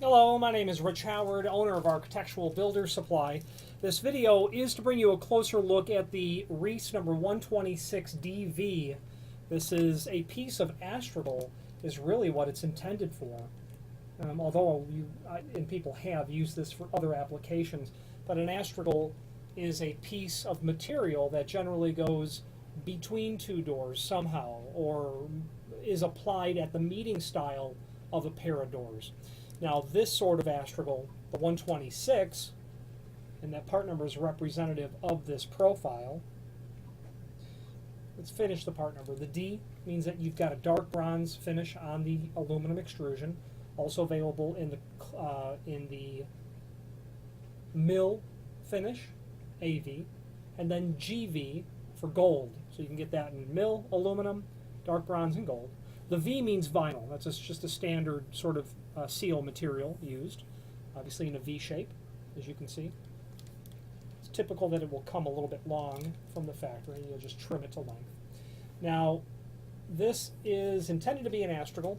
Hello, my name is Rich Howard, owner of Architectural Builder Supply. This video is to bring you a closer look at the Reese number 126DV. This is a piece of astragal, is really what it's intended for. Although people have used this for other applications, but an astragal is a piece of material that generally goes between two doors somehow, or is applied at the meeting style of a pair of doors. Now this sort of astragal, the 126, and that part number is representative of this profile. Let's finish the part number. The D means that you've got a dark bronze finish on the aluminum extrusion, also available in the mill finish, AV, and then GV for gold. So you can get that in mill, aluminum, dark bronze, and gold. The V means vinyl. That's just a standard sort of seal material used, obviously in a V shape, as you can see. It's typical that it will come a little bit long from the factory. You'll just trim it to length. Now, this is intended to be an astragal,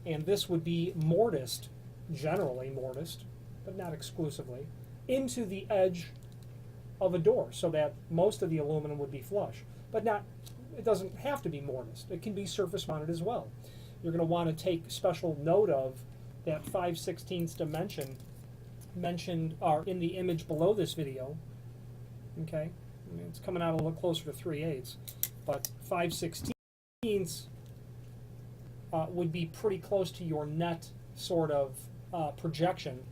and this would be mortised, generally mortised, but not exclusively, into the edge of a door, so that most of the aluminum would be flush. But not, it doesn't have to be mortised. It can be surface mounted as well. You're going to want to take special note of that 5/16 dimension mentioned in the image below this video. Okay, I mean, it's coming out a little closer to 3/8, but 5/16 would be pretty close to your net sort of projection.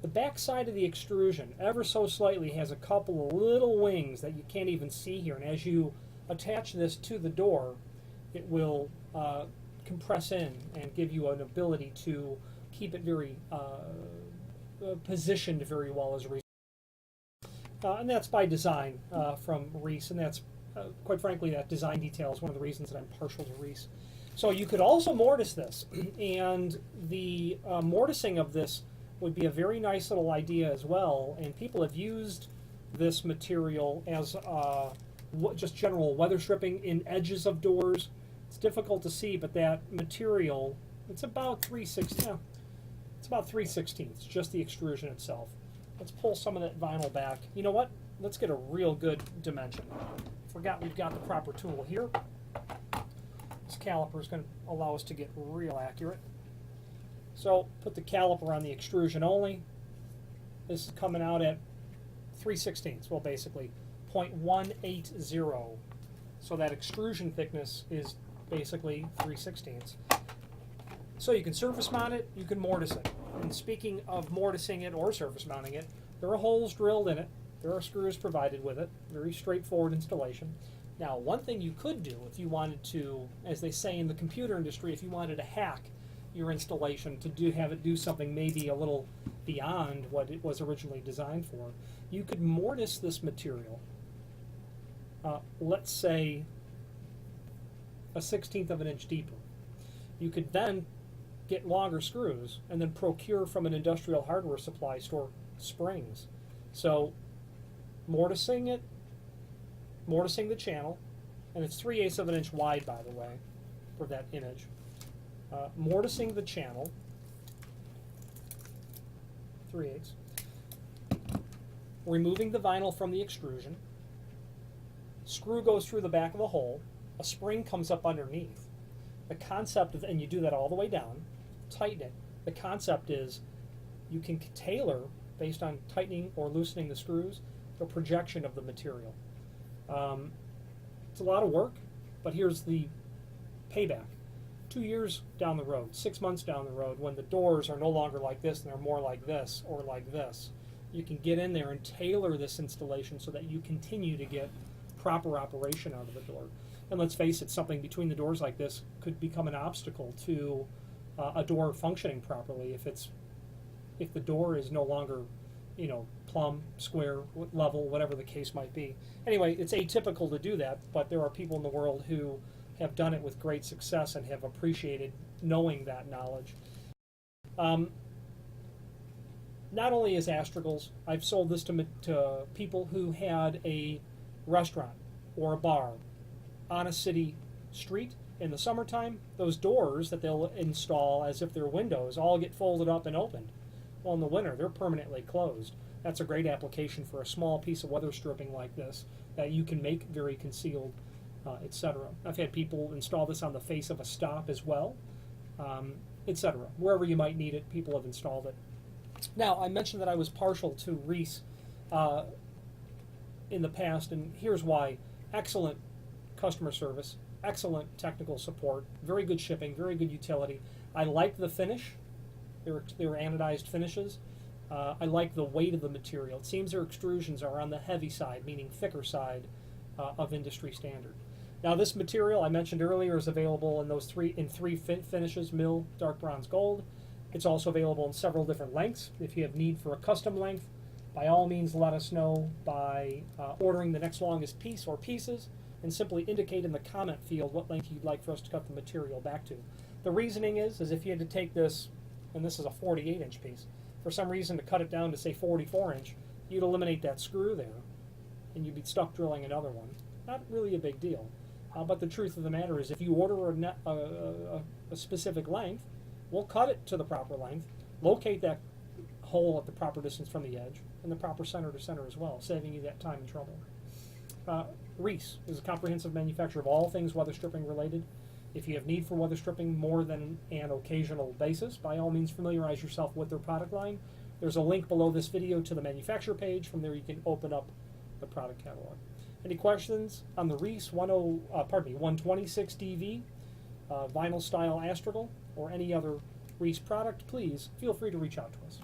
The back side of the extrusion, ever so slightly, has a couple of little wings that you can't even see here, and as you attach this to the door, it will compress in and give you an ability to keep it very positioned very well as a result. And that's by design from Reese, and that's quite frankly, that design detail is one of the reasons that I'm partial to Reese. So you could also mortise this, and the mortising of this would be a very nice little idea as well, and people have used this material as just general weather stripping in edges of doors. It's difficult to see, but that material, it's about 3/16. It's about 3/16, just the extrusion itself. Let's pull some of that vinyl back. You know what? Let's get a real good dimension. Forgot we've got the proper tool here. This caliper is going to allow us to get real accurate. So put the caliper on the extrusion only. This is coming out at 3/16. Well, basically 0.180. So that extrusion thickness is basically 3/16. So you can surface mount it, you can mortise it. And speaking of mortising it or surface mounting it, there are holes drilled in it. There are screws provided with it. Very straightforward installation. Now, one thing you could do if you wanted to, as they say in the computer industry, if you wanted to hack your installation to have it do something maybe a little beyond what it was originally designed for, you could mortise this material, let's say a 1/16 of an inch deeper. You could then get longer screws and then procure from an industrial hardware supply store springs. So mortising it, mortising the channel, and it's 3/8 of an inch wide, by the way, for that image. Mortising the channel, 3/8, removing the vinyl from the extrusion, screw goes through the back of the hole, a spring comes up underneath. The concept of, and you do that all the way down, tighten it. The concept is you can tailor, based on tightening or loosening the screws, the projection of the material. It's a lot of work, but here's the payback. 2 years down the road, 6 months down the road, when the doors are no longer like this and they're more like this or like this, you can get in there and tailor this installation so that you continue to get proper operation out of the door. And let's face it, something between the doors like this could become an obstacle to a door functioning properly if the door is no longer, plumb, square, level, whatever the case might be. Anyway, it's atypical to do that, but there are people in the world who have done it with great success and have appreciated knowing that knowledge. Not only as astragals, I've sold this to people who had a restaurant or a bar on a city street in the summertime. Those doors that they'll install as if they're windows all get folded up and opened. Well, in the winter, they're permanently closed. That's a great application for a small piece of weather stripping like this that you can make very concealed, etc. I've had people install this on the face of a stop as well, etc. Wherever you might need it, people have installed it. Now, I mentioned that I was partial to Reese in the past, and here's why. Excellent customer service, excellent technical support, very good shipping, very good utility. I like the finish. They were anodized finishes. I like the weight of the material. It seems their extrusions are on the heavy side, meaning thicker side of industry standard. Now, this material I mentioned earlier is available in three finishes: mill, dark bronze, gold. It's also available in several different lengths. If you have need for a custom length, by all means let us know by ordering the next longest piece or pieces, and simply indicate in the comment field what length you'd like for us to cut the material back to. The reasoning is if you had to take this, and this is a 48-inch piece, for some reason to cut it down to, say, 44-inch, you'd eliminate that screw there, and you'd be stuck drilling another one. Not really a big deal. But the truth of the matter is if you order a specific length, we'll cut it to the proper length, locate that hole at the proper distance from the edge, and the proper center to center as well, saving you that time and trouble. Reese is a comprehensive manufacturer of all things weather stripping related. If you have need for weather stripping more than an occasional basis, by all means familiarize yourself with their product line. There's a link below this video to the manufacturer page. From there you can open up the product catalog. Any questions on the Reese 126 DV, vinyl style astragal, or any other Reese product, please feel free to reach out to us.